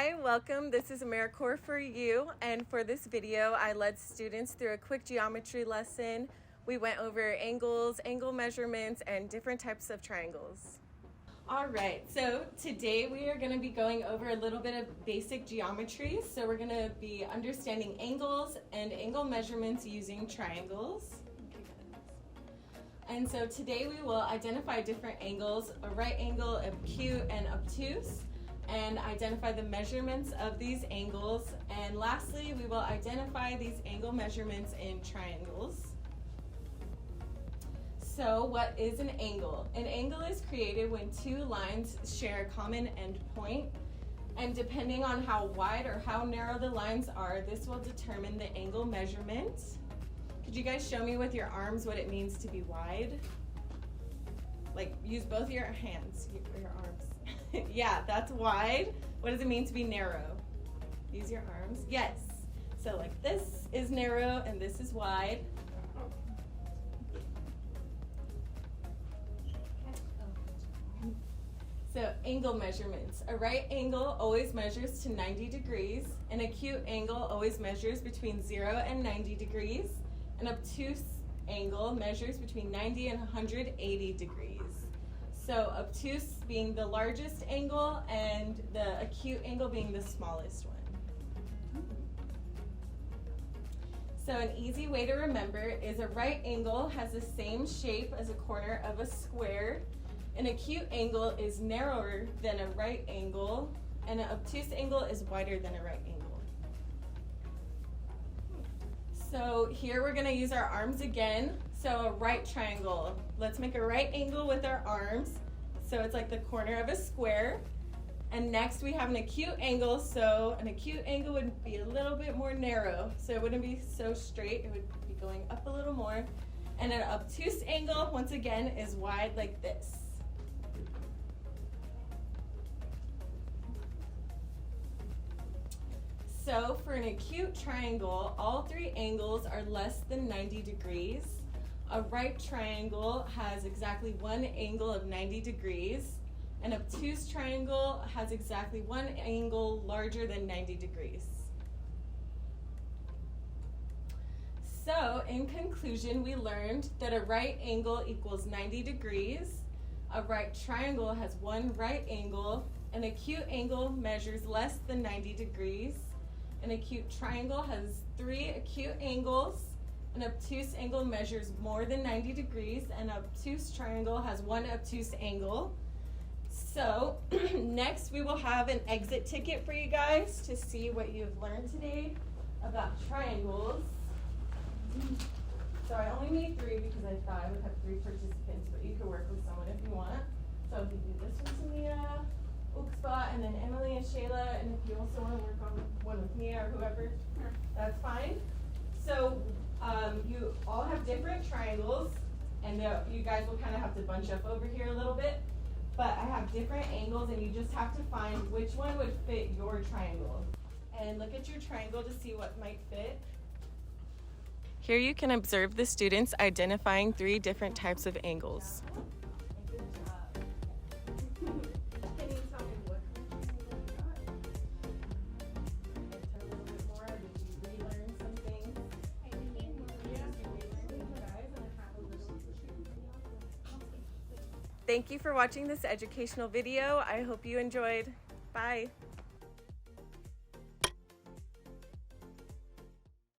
Hi, welcome. This is AmeriCorps for you, and for this video I led students through a quick geometry lesson. We went over angles, angle measurements, and different types of triangles. Alright, so today we are going to be going over a little bit of basic geometry. So we're going to be understanding angles and angle measurements using triangles. And so today we will identify different angles, a right angle, acute, and obtuse, and identify the measurements of these angles. And lastly, we will identify these angle measurements in triangles. So what is an angle? An angle is created when two lines share a common endpoint, and depending on how wide or how narrow the lines are, this will determine the angle measurement. Could you guys show me with your arms what it means to be wide? Like, use both your hands, your arms. Yeah, that's wide. What does it mean to be narrow? Use your arms. Yes. So like this is narrow and this is wide. So angle measurements. A right angle always measures to 90 degrees. An acute angle always measures between 0 and 90 degrees. An obtuse angle measures between 90 and 180 degrees. So obtuse being the largest angle and the acute angle being the smallest one. So an easy way to remember is a right angle has the same shape as a corner of a square. An acute angle is narrower than a right angle, and an obtuse angle is wider than a right angle. So here we're going to use our arms again. So a right triangle. Let's make a right angle with our arms. So it's like the corner of a square. And next we have an acute angle. So an acute angle would be a little bit more narrow. So it wouldn't be so straight. It would be going up a little more. And an obtuse angle, once again, is wide like this. So for an acute triangle, all three angles are less than 90 degrees. A right triangle has exactly one angle of 90 degrees. An obtuse triangle has exactly one angle larger than 90 degrees. So in conclusion, we learned that a right angle equals 90 degrees. A right triangle has one right angle. An acute angle measures less than 90 degrees. An acute triangle has three acute angles. An obtuse angle measures more than 90 degrees. An obtuse triangle has one obtuse angle. So next we will have an exit ticket for you guys to see what you've learned today about triangles. So I only need three because I thought I would have three participants, but you could work with someone if you want. So if you do this one to Mia, Uxba, and then Emily and Shayla, and if you also want to work on one with Mia or whoever, that's fine. So you all have different triangles, and you guys will kind of have to bunch up over here a little bit, but I have different angles, and you just have to find which one would fit your triangle. And look at your triangle to see what might fit. Here you can observe the students identifying three different types of angles. Thank you for watching this educational video. I hope you enjoyed. Bye.